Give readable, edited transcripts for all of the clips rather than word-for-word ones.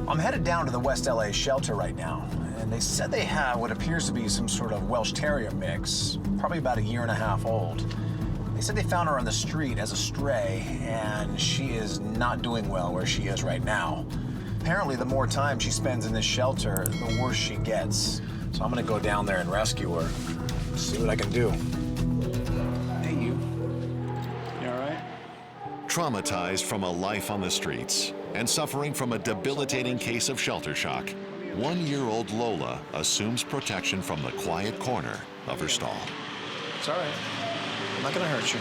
I'm headed down to the West LA shelter right now, and they said they have what appears to be some sort of Welsh Terrier mix, probably about 1.5 years old. They said they found her on the street as a stray, and she is not doing well where she is right now. Apparently, the more time she spends in this shelter, the worse she gets. So I'm gonna go down there and rescue her, see what I can do. Hey, you. You all right? Traumatized from a life on the streets and suffering from a debilitating case of shelter shock, 1-year-old Lola assumes protection from the quiet corner of her stall. It's all right. I'm not gonna hurt you.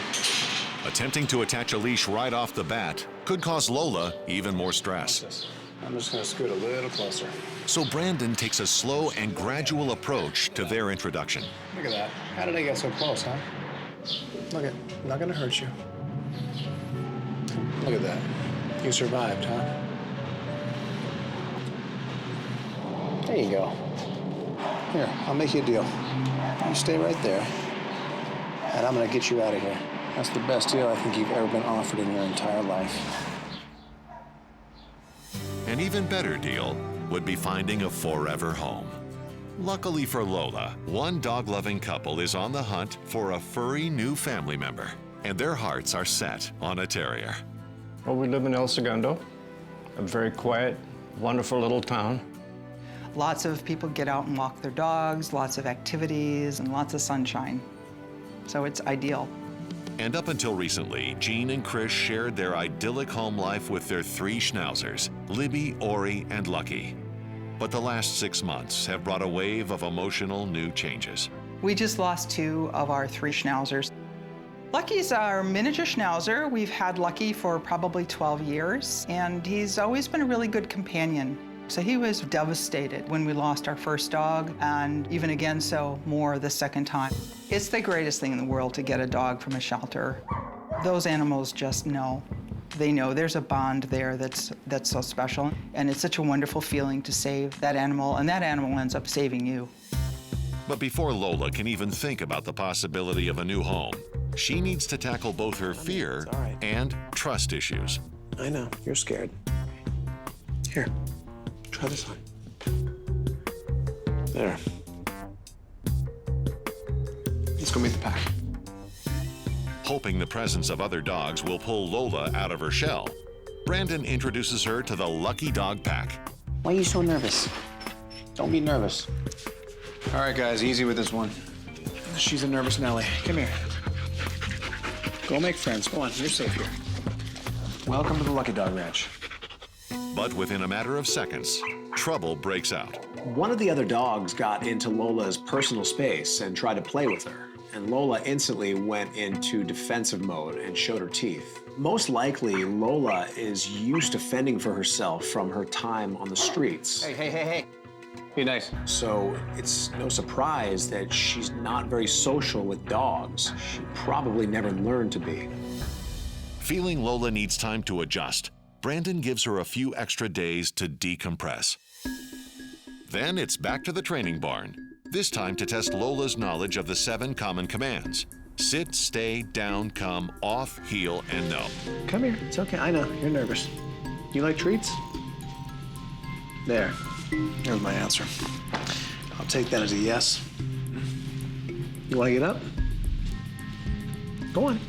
Attempting to attach a leash right off the bat could cause Lola even more stress. I'm just gonna scoot a little closer. So Brandon takes a slow and gradual approach to their introduction. Look at that. How did I get so close, huh? Look at, I'm not gonna hurt you. Look at that. You survived, huh? There you go. Here, I'll make you a deal. You stay right there, and I'm gonna get you out of here. That's the best deal I think you've ever been offered in your entire life. An even better deal would be finding a forever home. Luckily for Lola, one dog-loving couple is on the hunt for a furry new family member, and their hearts are set on a terrier. Well, we live in El Segundo, a very quiet, wonderful little town. Lots of people get out and walk their dogs, lots of activities, and lots of sunshine. So it's ideal. And up until recently, Jean and Chris shared their idyllic home life with their 3 schnauzers, Libby, Ori, and Lucky. But the last 6 months have brought a wave of emotional new changes. We just lost 2 of our 3 schnauzers. Lucky's our miniature schnauzer. We've had Lucky for probably 12 years, and he's always been a really good companion. So he was devastated when we lost our first dog, and even again so more the second time. It's the greatest thing in the world to get a dog from a shelter. Those animals just know. They know there's a bond there that's so special, and it's such a wonderful feeling to save that animal, and that animal ends up saving you. But before Lola can even think about the possibility of a new home, she needs to tackle both her fear and trust issues. I know, you're scared. Here, try this on. There. Let's go meet the pack. Hoping the presence of other dogs will pull Lola out of her shell, Brandon introduces her to the Lucky Dog Pack. Why are you so nervous? Don't be nervous. All right, guys, easy with this one. She's a nervous Nelly. Come here. Go make friends. Go on, you're safe here. Welcome to the Lucky Dog Ranch. But within a matter of seconds, trouble breaks out. One of the other dogs got into Lola's personal space and tried to play with her. And Lola instantly went into defensive mode and showed her teeth. Most likely, Lola is used to fending for herself from her time on the streets. Hey. Be nice. So it's no surprise that she's not very social with dogs. She probably never learned to be. Feeling Lola needs time to adjust, Brandon gives her a few extra days to decompress. Then it's back to the training barn, this time to test Lola's knowledge of the 7 common commands. Sit, stay, down, come, off, heel, and no. Come here, it's okay, I know, you're nervous. You like treats? There, there's my answer. I'll take that as a yes. You wanna get up? Go on.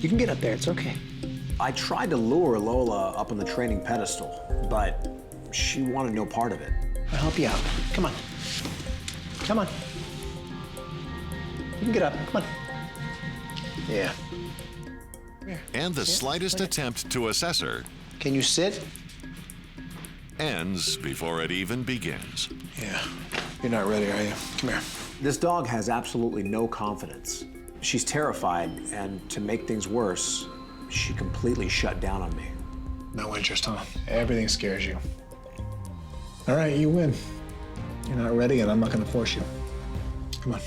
You can get up there, it's okay. I tried to lure Lola up on the training pedestal, but she wanted no part of it. I'll help you out. Come on. Come on. You can get up. Come on. Yeah. Here. And the slightest attempt to assess her Can you sit? ends before it even begins. Yeah. You're not ready, are you? Come here. This dog has absolutely no confidence. She's terrified, and to make things worse, she completely shut down on me. No interest, huh? Everything scares you. All right, you win. You're not ready, and I'm not gonna force you. Come on.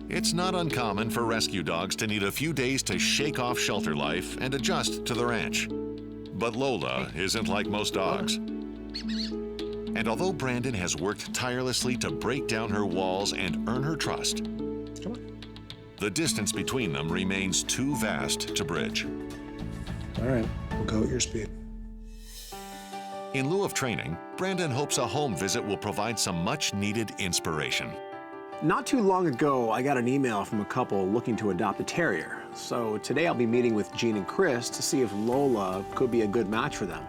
It's not uncommon for rescue dogs to need a few days to shake off shelter life and adjust to the ranch. But Lola isn't like most dogs. And although Brandon has worked tirelessly to break down her walls and earn her trust, the distance between them remains too vast to bridge. All right. We'll go at your speed. In lieu of training, Brandon hopes a home visit will provide some much-needed inspiration. Not too long ago, I got an email from a couple looking to adopt a terrier. So today I'll be meeting with Jean and Chris to see if Lola could be a good match for them.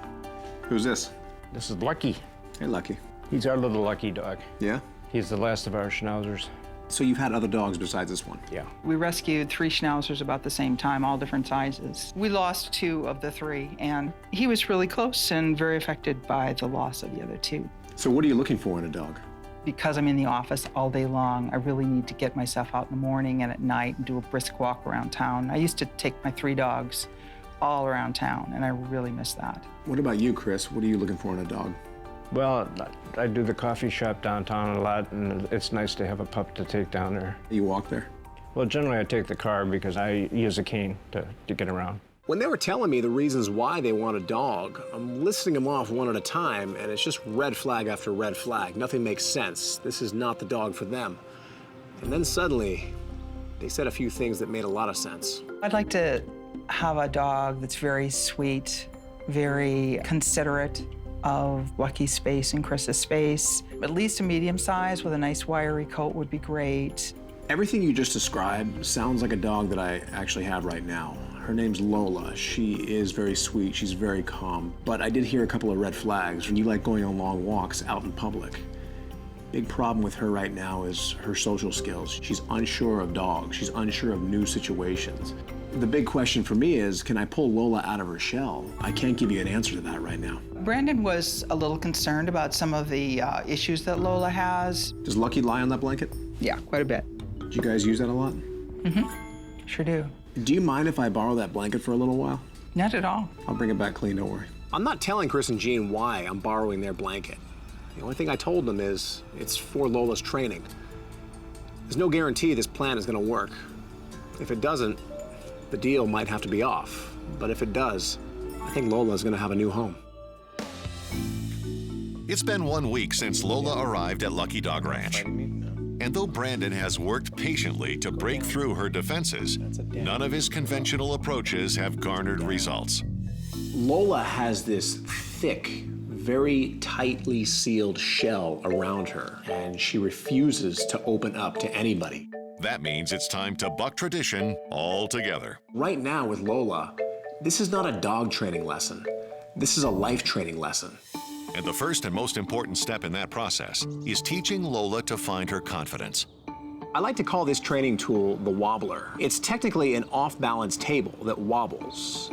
Who's this? This is Lucky. Hey, Lucky. He's our little Lucky dog. Yeah? He's the last of our schnauzers. So you've had other dogs besides this one? Yeah. We rescued 3 schnauzers about the same time, all different sizes. We lost 2 of the 3, and he was really close and very affected by the loss of the other 2. So what are you looking for in a dog? Because I'm in the office all day long, I really need to get myself out in the morning and at night and do a brisk walk around town. I used to take my 3 dogs all around town, and I really miss that. What about you, Chris? What are you looking for in a dog? Well, I do the coffee shop downtown a lot, and it's nice to have a pup to take down there. You walk there? Well, generally I take the car because I use a cane to get around. When they were telling me the reasons why they want a dog, I'm listing them off one at a time, and it's just red flag after red flag. Nothing makes sense. This is not the dog for them. And then suddenly, they said a few things that made a lot of sense. I'd like to have a dog that's very sweet, very considerate of Lucky's space and Chris's space. At least a medium size with a nice wiry coat would be great. Everything you just described sounds like a dog that I actually have right now. Her name's Lola. She is very sweet, she's very calm, but I did hear a couple of red flags. When you like going on long walks out in public. Big problem with her right now is her social skills. She's unsure of dogs, she's unsure of new situations. The big question for me is, can I pull Lola out of her shell? I can't give you an answer to that right now. Brandon was a little concerned about some of the issues that Lola has. Does Lucky lie on that blanket? Yeah, quite a bit. Do you guys use that a lot? Sure do. Do you mind if I borrow that blanket for a little while? Not at all. I'll bring it back clean, don't worry. I'm not telling Chris and Jean why I'm borrowing their blanket. The only thing I told them is it's for Lola's training. There's no guarantee this plan is going to work. If it doesn't, the deal might have to be off. But if it does, I think Lola's going to have a new home. It's been 1 week since Lola arrived at Lucky Dog Ranch. And though Brandon has worked patiently to break through her defenses, none of his conventional approaches have garnered results. Lola has this thick, very tightly sealed shell around her, and she refuses to open up to anybody. That means it's time to buck tradition altogether. Right now with Lola, this is not a dog training lesson. This is a life training lesson. And the first and most important step in that process is teaching Lola to find her confidence. I like to call this training tool the wobbler. It's technically an off-balance table that wobbles.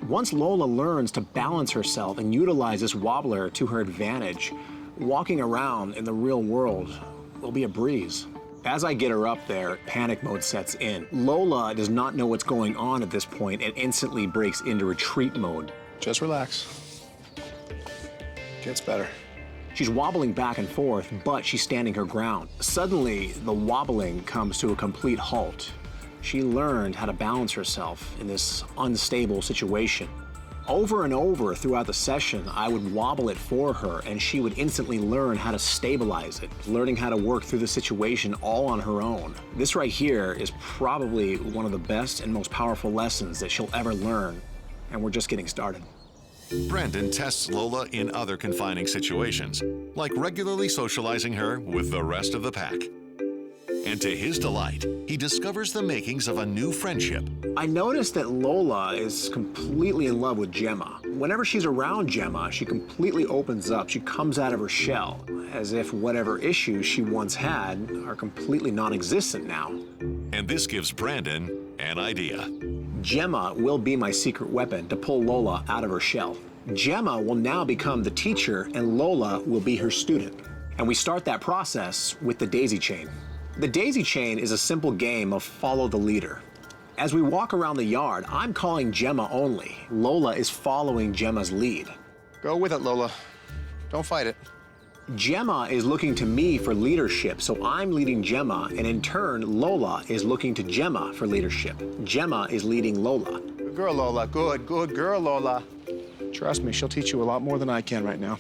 Once Lola learns to balance herself and utilize this wobbler to her advantage, walking around in the real world will be a breeze. As I get her up there, panic mode sets in. Lola does not know what's going on at this point and instantly breaks into retreat mode. Just relax. Gets better. She's wobbling back and forth, but she's standing her ground. Suddenly, the wobbling comes to a complete halt. She learned how to balance herself in this unstable situation. Over and over throughout the session, I would wobble it for her, and she would instantly learn how to stabilize it, learning how to work through the situation all on her own. This right here is probably one of the best and most powerful lessons that she'll ever learn, and we're just getting started. Brandon tests Lola in other confining situations, like regularly socializing her with the rest of the pack. And to his delight, he discovers the makings of a new friendship. I noticed that Lola is completely in love with Gemma. Whenever she's around Gemma, she completely opens up. She comes out of her shell, as if whatever issues she once had are completely non-existent now. And this gives Brandon an idea. Gemma will be my secret weapon to pull Lola out of her shell. Gemma will now become the teacher, and Lola will be her student. And we start that process with the daisy chain. The daisy chain is a simple game of follow the leader. As we walk around the yard, I'm calling Gemma only. Lola is following Gemma's lead. Go with it, Lola. Don't fight it. Gemma is looking to me for leadership, so I'm leading Gemma, and in turn, Lola is looking to Gemma for leadership. Gemma is leading Lola. Good girl, Lola. Good girl, Lola. Trust me, she'll teach you a lot more than I can right now.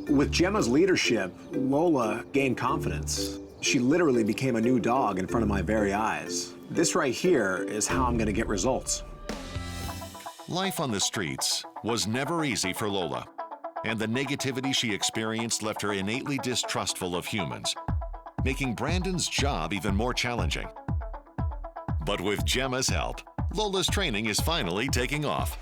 With Gemma's leadership, Lola gained confidence. She literally became a new dog in front of my very eyes. This right here is how I'm gonna get results. Life on the streets was never easy for Lola, and the negativity she experienced left her innately distrustful of humans, making Brandon's job even more challenging. But with Gemma's help, Lola's training is finally taking off.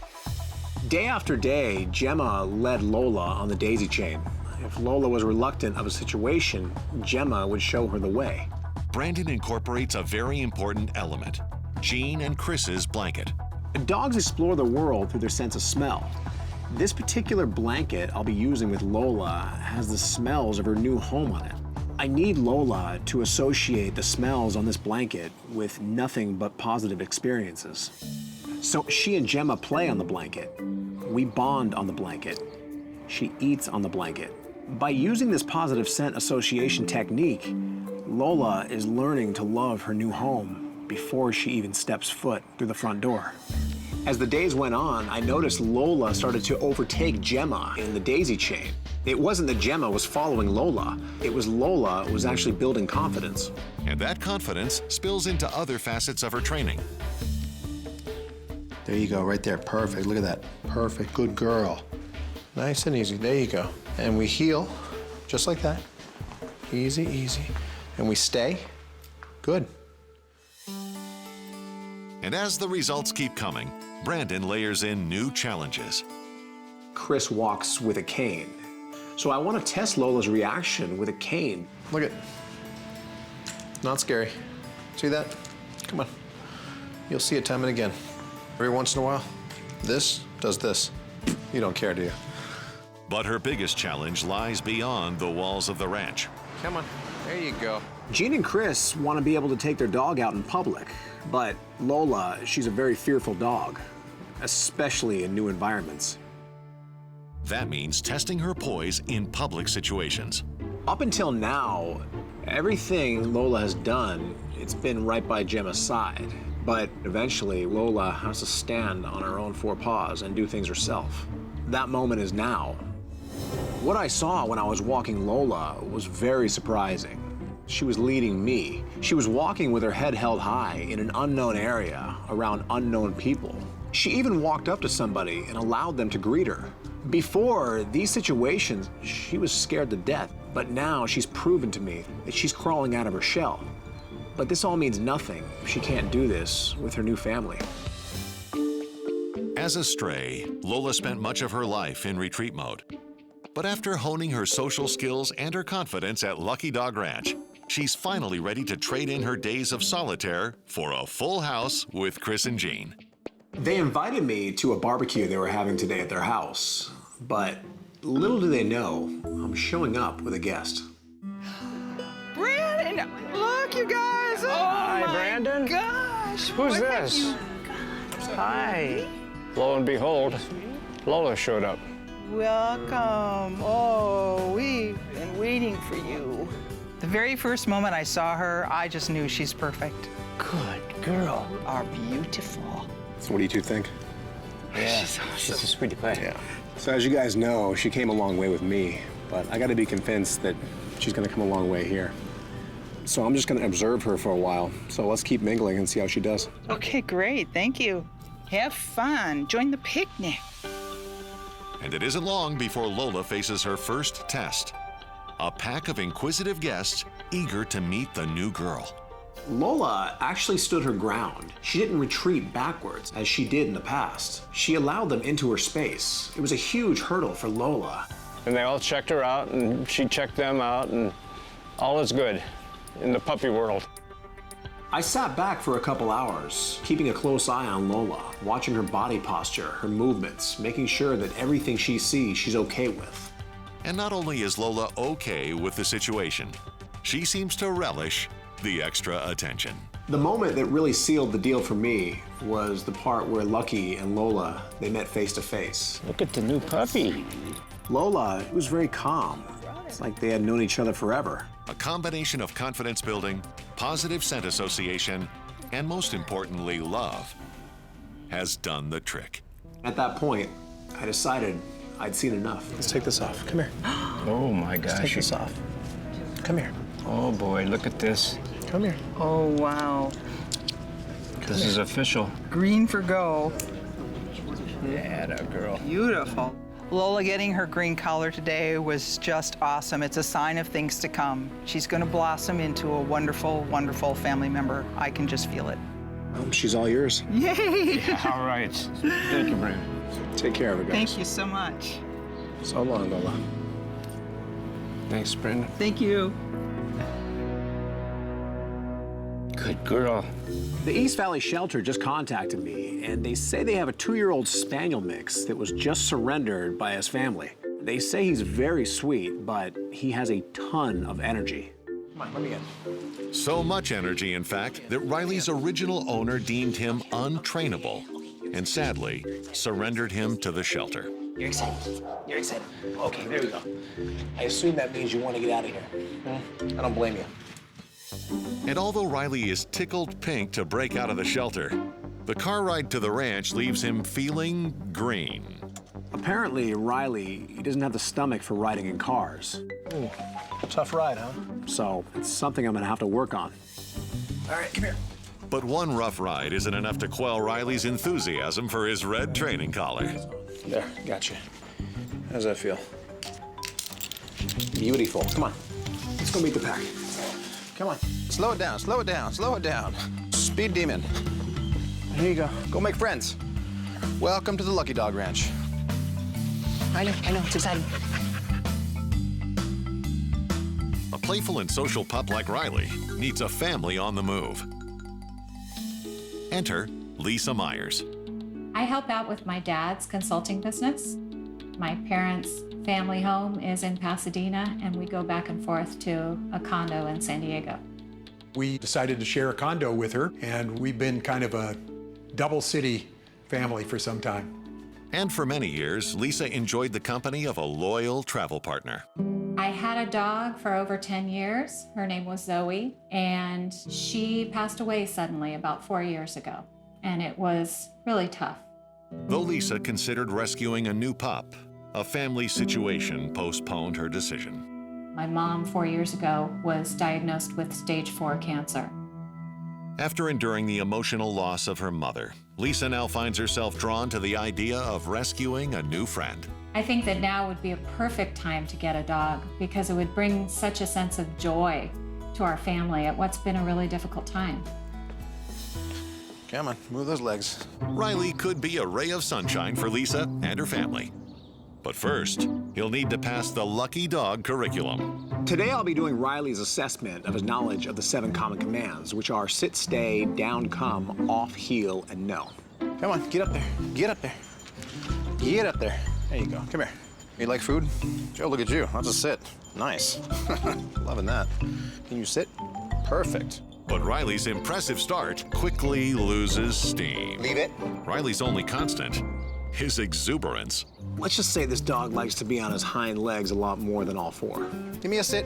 Day after day, Gemma led Lola on the daisy chain. If Lola was reluctant of a situation, Gemma would show her the way. Brandon incorporates a very important element, Jean and Chris's blanket. Dogs explore the world through their sense of smell. This particular blanket I'll be using with Lola has the smells of her new home on it. I need Lola to associate the smells on this blanket with nothing but positive experiences. So she and Gemma play on the blanket. We bond on the blanket. She eats on the blanket. By using this positive scent association technique, Lola is learning to love her new home before she even steps foot through the front door. As the days went on, I noticed Lola started to overtake Gemma in the daisy chain. It wasn't that Gemma was following Lola, it was Lola was actually building confidence. And that confidence spills into other facets of her training. There you go, right there, perfect, look at that. Perfect, good girl. Nice and easy, there you go. And we heel, just like that. Easy, easy. And we stay, good. And as the results keep coming, Brandon layers in new challenges. Chris walks with a cane. So I want to test Lola's reaction with a cane. Look at, not scary. See that? Come on. You'll see it time and again. Every once in a while, this does this. You don't care, do you? But her biggest challenge lies beyond the walls of the ranch. Come on, there you go. Jean and Chris want to be able to take their dog out in public, but Lola, she's a very fearful dog, especially in new environments. That means testing her poise in public situations. Up until now, everything Lola has done, it's been right by Gemma's side. But eventually, Lola has to stand on her own four paws and do things herself. That moment is now. What I saw when I was walking Lola was very surprising. She was leading me. She was walking with her head held high in an unknown area around unknown people. She even walked up to somebody and allowed them to greet her. Before these situations, she was scared to death, but now she's proven to me that she's crawling out of her shell. But this all means nothing if she can't do this with her new family. As a stray, Lola spent much of her life in retreat mode. But after honing her social skills and her confidence at Lucky Dog Ranch, she's finally ready to trade in her days of solitaire for a full house with Chris and Jean. They invited me to a barbecue they were having today at their house, but little do they know, I'm showing up with a guest. Brandon, look, you guys. Oh, Hi, my Brandon. Gosh. Who's what have this? you- Hi. Lo and behold, Lola showed up. Welcome. Oh, we've been waiting for you. The very first moment I saw her, I just knew she's perfect. Good girl. Are beautiful. So what do you two think? Yeah, she's a sweetie pie. Yeah. So as you guys know, she came a long way with me, but I gotta be convinced that she's gonna come a long way here. So I'm just gonna observe her for a while. So let's keep mingling and see how she does. Okay, great. Thank you. Have fun. Join the picnic. And it isn't long before Lola faces her first test. A pack of inquisitive guests eager to meet the new girl. Lola actually stood her ground. She didn't retreat backwards as she did in the past. She allowed them into her space. It was a huge hurdle for Lola. And they all checked her out, and she checked them out, and all is good in the puppy world. I sat back for a couple hours, keeping a close eye on Lola, watching her body posture, her movements, making sure that everything she sees, she's okay with. And not only is Lola okay with the situation, she seems to relish the extra attention. The moment that really sealed the deal for me was the part where Lucky and Lola, they met face to face. Look at the new puppy. Lola was very calm. It's like they had known each other forever. A combination of confidence building, positive scent association, and most importantly, love, has done the trick. At that point, I decided I'd seen enough. Let's take this off. Come here. Oh my Let's take gosh. this off. Come here. Oh boy, look at this. Come here. Oh, wow. This is official. Green for go. Yeah, that girl. Beautiful. Lola getting her green collar today was just awesome. It's a sign of things to come. She's going to blossom into a wonderful, wonderful family member. I can just feel it. She's all yours. Yay! All right. Thank you, Brandon. Take care of her, guys. Thank you so much. So long, Lola. Thanks, Brandon. Thank you. Good girl. The East Valley Shelter just contacted me, and they say they have a 2-year-old Spaniel mix that was just surrendered by his family. They say he's very sweet, but he has a ton of energy. Come on, let me in. So much energy, in fact, that Riley's original owner deemed him untrainable and sadly surrendered him to the shelter. You're excited. You're excited. Okay, there we go. I assume that means you want to get out of here. I don't blame you. And although Riley is tickled pink to break out of the shelter, the car ride to the ranch leaves him feeling green. Apparently, Riley, he doesn't have the stomach for riding in cars. Ooh, tough ride, huh? So it's something I'm gonna have to work on. All right, come here. But one rough ride isn't enough to quell Riley's enthusiasm for his red training collar. There, gotcha. How does that feel? Beautiful. Come on, let's go meet the pack. Come on. Slow it down, slow it down, slow it down. Speed demon. Here you go. Go make friends. Welcome to the Lucky Dog Ranch. I know, it's exciting. A playful and social pup like Riley needs a family on the move. Enter Lisa Myers. I help out with my dad's consulting business. My parents' family home is in Pasadena, and we go back and forth to a condo in San Diego. We decided to share a condo with her, and we've been kind of a double city family for some time. And for many years, Lisa enjoyed the company of a loyal travel partner. I had a dog for over 10 years. Her name was Zoe, and she passed away suddenly about 4 years ago, and it was really tough. Though Lisa considered rescuing a new pup, a family situation postponed her decision. My mom 4 years ago was diagnosed with stage 4 cancer. After enduring the emotional loss of her mother, Lisa now finds herself drawn to the idea of rescuing a new friend. I think that now would be a perfect time to get a dog because it would bring such a sense of joy to our family at what's been a really difficult time. Come on, move those legs. Riley could be a ray of sunshine for Lisa and her family. But first, he'll need to pass the Lucky Dog curriculum. Today I'll be doing Riley's assessment of his knowledge of the 7 common commands, which are sit, stay, down, come, off, heel, and no. Come on, get up there. Get up there. Get up there. There you go. Come here. You like food? Joe, look at you. I'll just sit. Nice. Loving that. Can you sit? Perfect. But Riley's impressive start quickly loses steam. Leave it. Riley's only constant, his exuberance. Let's just say this dog likes to be on his hind legs a lot more than all 4. Give me a sit.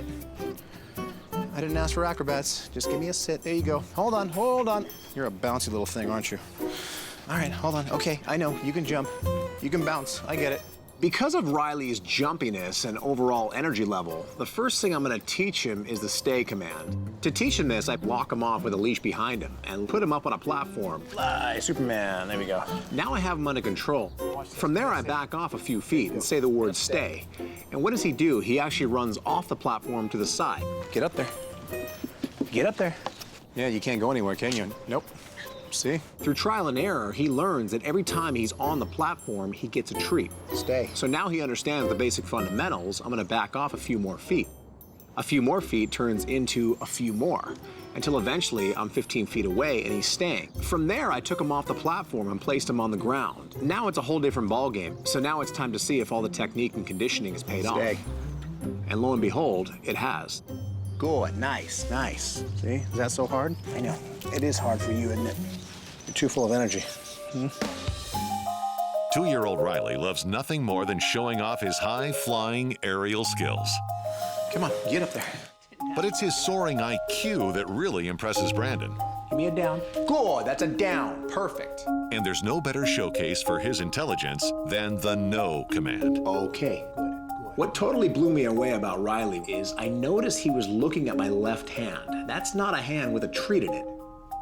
I didn't ask for acrobats. Just give me a sit. There you go. Hold on, hold on. You're a bouncy little thing, aren't you? All right, hold on. Okay, I know. You can jump. You can bounce. I get it. Because of Riley's jumpiness and overall energy level, the first thing I'm gonna teach him is the stay command. To teach him this, I walk him off with a leash behind him and put him up on a platform. Fly, Superman. There we go. Now I have him under control. From there, I back off a few feet and say the word stay. And what does he do? He actually runs off the platform to the side. Get up there. Get up there. Yeah, you can't go anywhere, can you? Nope. See? Through trial and error, he learns that every time he's on the platform, he gets a treat. Stay. So now he understands the basic fundamentals. I'm gonna back off a few more feet. A few more feet turns into a few more, until eventually I'm 15 feet away and he's staying. From there, I took him off the platform and placed him on the ground. Now it's a whole different ballgame. So now it's time to see if all the technique and conditioning has paid off. Stay. And lo and behold, it has. Good. Nice. Nice. See? Is that so hard? I know. It is hard for you, isn't it? You're too full of energy. 2-year-old Riley loves nothing more than showing off his high-flying aerial skills. Come on, get up there. But it's his soaring IQ that really impresses Brandon. Give me a down. Good, that's a down. Perfect. And there's no better showcase for his intelligence than the no command. Okay, good. What totally blew me away about Riley is I noticed he was looking at my left hand. That's not a hand with a treat in it.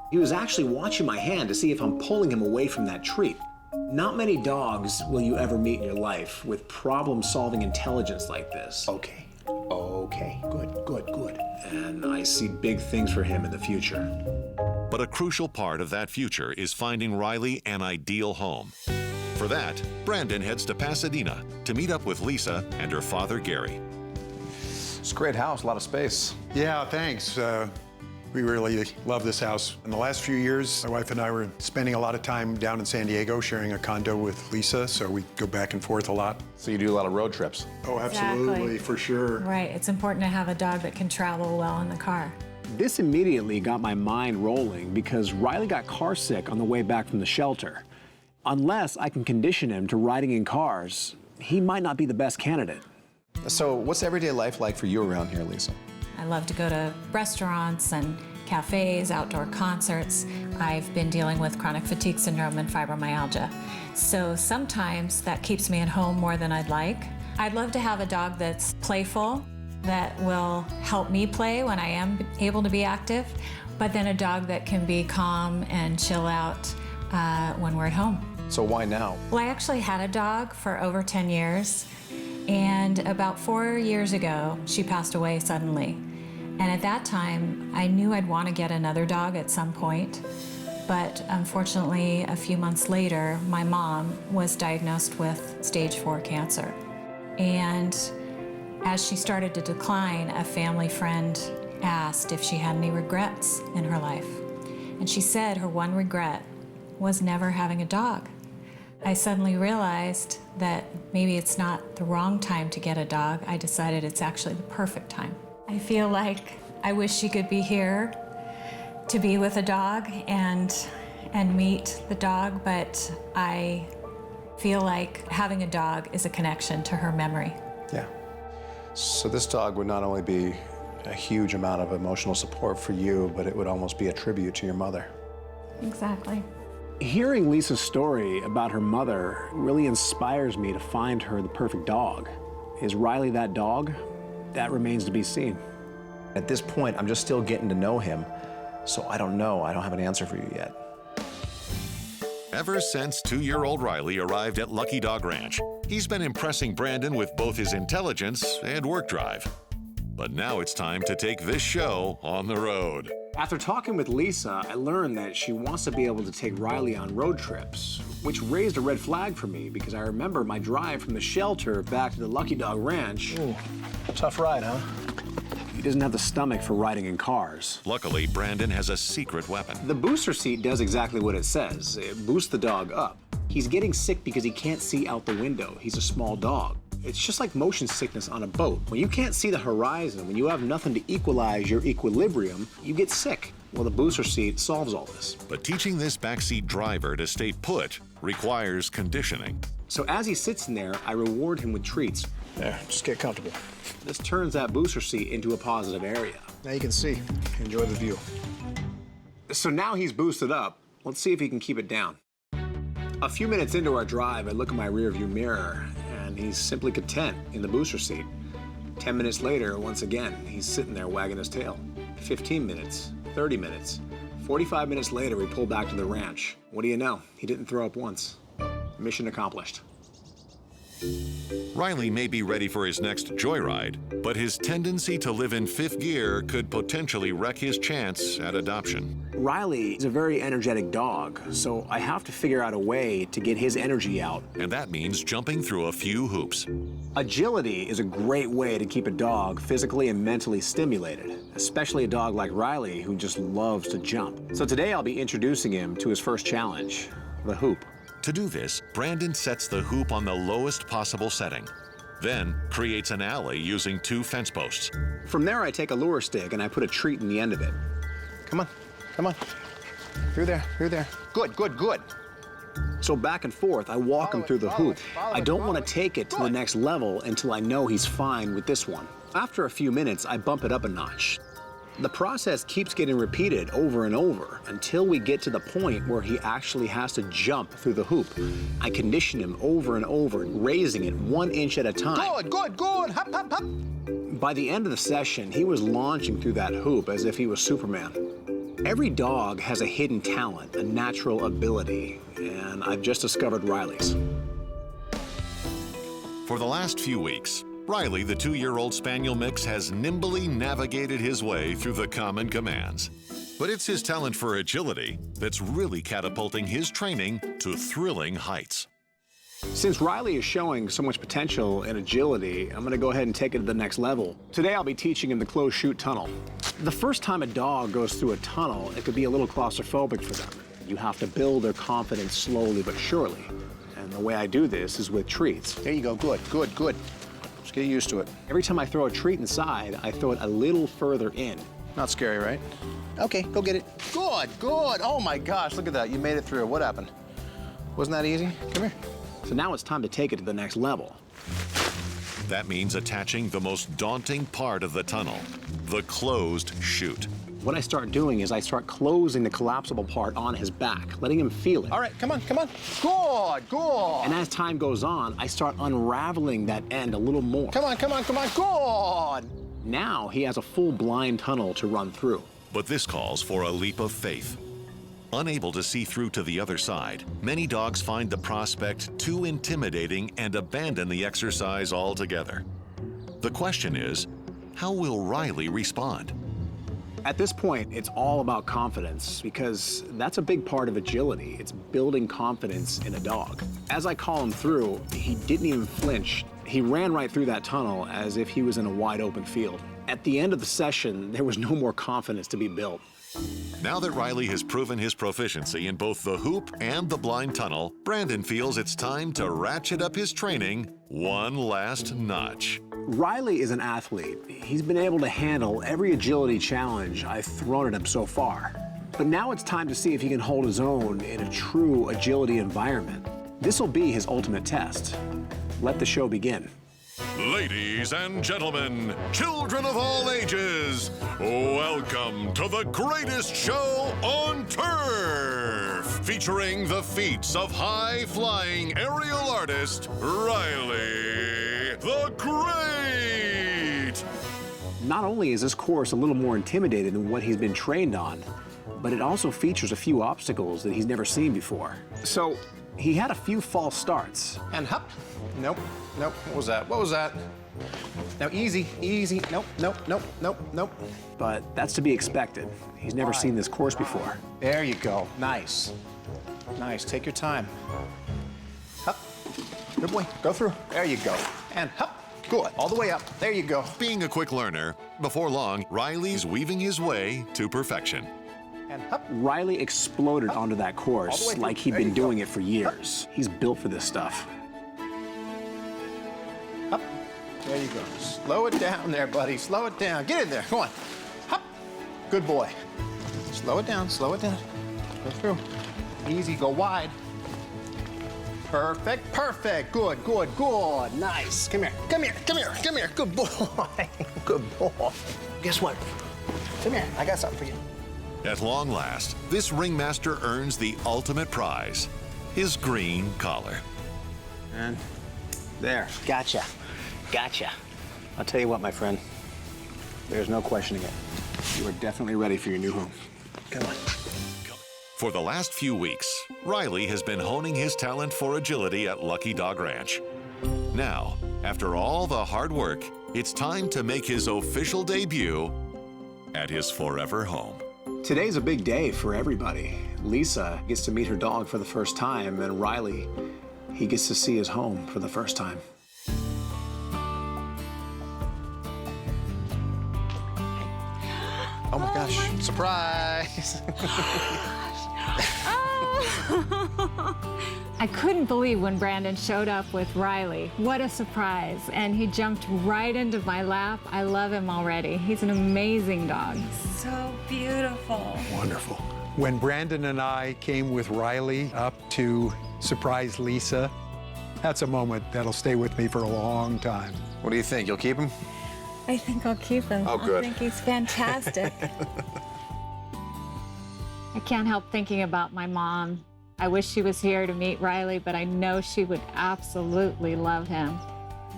He was actually watching my hand to see if I'm pulling him away from that treat. Not many dogs will you ever meet in your life with problem-solving intelligence like this. Okay, good. And I see big things for him in the future. But a crucial part of that future is finding Riley an ideal home. For that, Brandon heads to Pasadena to meet up with Lisa and her father, Gary. It's a great house, a lot of space. Yeah, thanks. We really love this house. In the last few years, my wife and I were spending a lot of time down in San Diego sharing a condo with Lisa, so we go back and forth a lot. So you do a lot of road trips. Oh, absolutely, Exactly. for sure. Right, it's important to have a dog that can travel well in the car. This immediately got my mind rolling because Riley got car sick on the way back from the shelter. Unless I can condition him to riding in cars, he might not be the best candidate. So what's everyday life like for you around here, Lisa? I love to go to restaurants and cafes, outdoor concerts. I've been dealing with chronic fatigue syndrome and fibromyalgia. So sometimes that keeps me at home more than I'd like. I'd love to have a dog that's playful, that will help me play when I am able to be active, but then a dog that can be calm and chill out when we're at home. So why now? Well, I actually had a dog for over 10 years, and about 4 years ago, she passed away suddenly. And at that time, I knew I'd want to get another dog at some point, but unfortunately, a few months later, my mom was diagnosed with stage 4 cancer. And as she started to decline, a family friend asked if she had any regrets in her life. And she said her one regret was never having a dog. I suddenly realized that maybe it's not the wrong time to get a dog. I decided it's actually the perfect time. I feel like I wish she could be here to be with a dog and meet the dog, but I feel like having a dog is a connection to her memory. Yeah. So this dog would not only be a huge amount of emotional support for you, but it would almost be a tribute to your mother. Exactly. Hearing Lisa's story about her mother really inspires me to find her the perfect dog. Is Riley that dog? That remains to be seen. At this point, I'm just still getting to know him, so I don't know. I don't have an answer for you yet. Ever since 2-year-old Riley arrived at Lucky Dog Ranch, he's been impressing Brandon with both his intelligence and work drive. But now it's time to take this show on the road. After talking with Lisa, I learned that she wants to be able to take Riley on road trips, which raised a red flag for me because I remember my drive from the shelter back to the Lucky Dog Ranch. Ooh, tough ride, huh? He doesn't have the stomach for riding in cars. Luckily, Brandon has a secret weapon. The booster seat does exactly what it says. It boosts the dog up. He's getting sick because he can't see out the window. He's a small dog. It's just like motion sickness on a boat. When you can't see the horizon, when you have nothing to equalize your equilibrium, you get sick. Well, the booster seat solves all this. But teaching this backseat driver to stay put requires conditioning. So as he sits in there, I reward him with treats. There, just get comfortable. This turns that booster seat into a positive area. Now you can see. Enjoy the view. So now he's boosted up. Let's see if he can keep it down. A few minutes into our drive, I look in my rearview mirror, and he's simply content in the booster seat. 10 minutes later, once again, he's sitting there wagging his tail. 15 minutes, 30 minutes. 45 minutes later, we pull back to the ranch. What do you know? He didn't throw up once. Mission accomplished. Riley may be ready for his next joyride, but his tendency to live in fifth gear could potentially wreck his chance at adoption. Riley is a very energetic dog, so I have to figure out a way to get his energy out. And that means jumping through a few hoops. Agility is a great way to keep a dog physically and mentally stimulated, especially a dog like Riley who just loves to jump. So today I'll be introducing him to his first challenge, the hoop. To do this, Brandon sets the hoop on the lowest possible setting, then creates an alley using 2 fence posts. From there, I take a lure stick and I put a treat in the end of it. Come on, come on. Through there, through there. Good, good, good. So back and forth, I walk him through the hoop. I don't want to take it to the next level until I know he's fine with this one. After a few minutes, I bump it up a notch. The process keeps getting repeated over and over until we get to the point where he actually has to jump through the hoop. I condition him over and over, raising it 1 inch at a time. Good, good, good. Hop, hop, hop. By the end of the session, he was launching through that hoop as if he was Superman. Every dog has a hidden talent, a natural ability, and I've just discovered Riley's. For the last few weeks, Riley, the 2-year-old Spaniel mix, has nimbly navigated his way through the common commands. But it's his talent for agility that's really catapulting his training to thrilling heights. Since Riley is showing so much potential and agility, I'm gonna go ahead and take it to the next level. Today I'll be teaching him the closed chute tunnel. The first time a dog goes through a tunnel, it could be a little claustrophobic for them. You have to build their confidence slowly but surely. And the way I do this is with treats. There you go, good, good, good. Just get used to it. Every time I throw a treat inside, I throw it a little further in. Not scary, right? Okay, go get it. Good, good. Oh my gosh, look at that. You made it through. What happened? Wasn't that easy? Come here. So now it's time to take it to the next level. That means attaching the most daunting part of the tunnel, the closed chute. What I start doing is I start closing the collapsible part on his back, letting him feel it. All right, come on, come on. Good, good. And as time goes on, I start unraveling that end a little more. Come on, come on, come on. Good. Now he has a full blind tunnel to run through. But this calls for a leap of faith. Unable to see through to the other side, many dogs find the prospect too intimidating and abandon the exercise altogether. The question is, how will Riley respond? At this point, it's all about confidence because that's a big part of agility. It's building confidence in a dog. As I call him through, he didn't even flinch. He ran right through that tunnel as if he was in a wide open field. At the end of the session, there was no more confidence to be built. Now that Riley has proven his proficiency in both the hoop and the blind tunnel, Brandon feels it's time to ratchet up his training one last notch. Riley is an athlete. He's been able to handle every agility challenge I've thrown at him so far. But now it's time to see if he can hold his own in a true agility environment. This will be his ultimate test. Let the show begin. Ladies and gentlemen, children of all ages, welcome to the greatest show on turf, featuring the feats of high-flying aerial artist Riley the Great. Not only is this course a little more intimidating than what he's been trained on, but it also features a few obstacles that he's never seen before. So he had a few false starts. And hop. Nope, nope. What was that? What was that? Now easy, easy. Nope, nope, nope, nope, nope. But that's to be expected. He's never seen this course before. There you go. Nice. Nice. Take your time. Hop. Good boy. Go through. There you go. And hop. Good. All the way up. There you go. Being a quick learner, before long, Riley's weaving his way to perfection. And hop. Riley exploded onto that course like he'd been doing it for years. He's built for this stuff. Hop. There you go. Slow it down there, buddy. Slow it down. Get in there. Come on. Hop. Good boy. Slow it down. Slow it down. Go through. Easy. Go wide. Perfect. Perfect. Good, good, good. Nice. Come here. Come here. Come here. Come here. Good boy. Good boy. Guess what? Come here. I got something for you. At long last, this ringmaster earns the ultimate prize, his green collar. And there. Gotcha. Gotcha. I'll tell you what, my friend. There's no questioning it. You are definitely ready for your new home. Come on. For the last few weeks, Riley has been honing his talent for agility at Lucky Dog Ranch. Now, after all the hard work, it's time to make his official debut at his forever home. Today's a big day for everybody. Lisa gets to meet her dog for the first time, and Riley, he gets to see his home for the first time. Oh my gosh. Surprise. I couldn't believe when Brandon showed up with Riley. What a surprise. And he jumped right into my lap. I love him already. He's an amazing dog. So beautiful. Wonderful. When Brandon and I came with Riley up to surprise Lisa, that's a moment that'll stay with me for a long time. What do you think? You'll keep him? I think I'll keep him. Oh, good. I think he's fantastic. I can't help thinking about my mom. I wish she was here to meet Riley, but I know she would absolutely love him.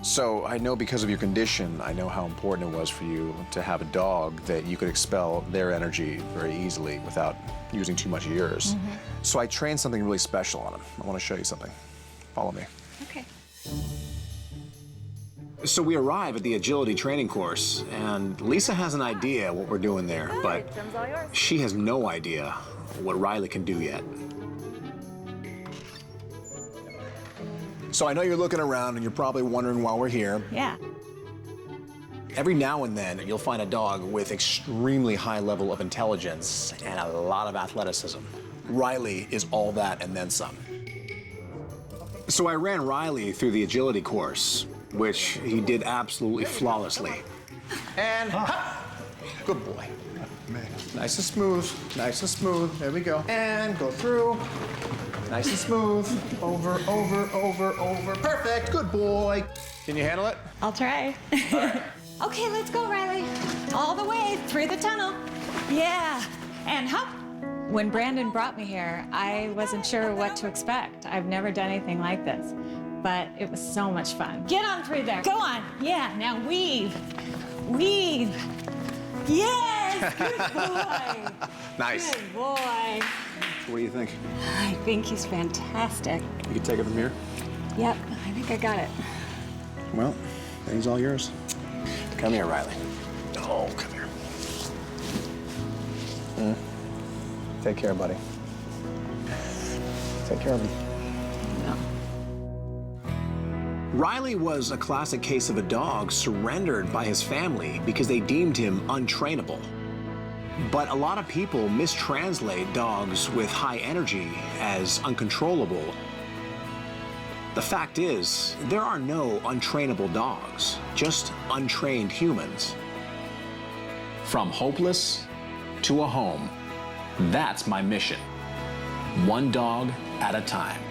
So I know because of your condition, I know how important it was for you to have a dog that you could expel their energy very easily without using too much of yours. So I trained something really special on him. I want to show you something. Follow me. Okay. So we arrive at the agility training course, and Lisa has an idea what we're doing there, but she has no idea what Riley can do yet. So I know you're looking around and you're probably wondering why we're here. Yeah. Every now and then, you'll find a dog with extremely high level of intelligence and a lot of athleticism. Riley is all that and then some. So I ran Riley through the agility course, which he did absolutely flawlessly. And hop. Good boy. Nice and smooth, nice and smooth. There we go. And go through. Nice and smooth. Over, over, over, over. Perfect, good boy. Can you handle it? I'll try. Okay, let's go, Riley. All the way through the tunnel. Yeah. And hop. When Brandon brought me here, I wasn't sure what to expect. I've never done anything like this, but it was so much fun. Get on through there. Go on. Yeah, now weave. Weave. Yes, good boy. Nice. Good boy. What do you think? I think he's fantastic. You can take it from here? Yep, I think I got it. Well, then he's all yours. Come here, Riley. Oh, come here. Take care, buddy. Take care of him. Riley was a classic case of a dog surrendered by his family because they deemed him untrainable. But a lot of people mistranslate dogs with high energy as uncontrollable. The fact is, there are no untrainable dogs, just untrained humans. From hopeless to a home, that's my mission. One dog at a time.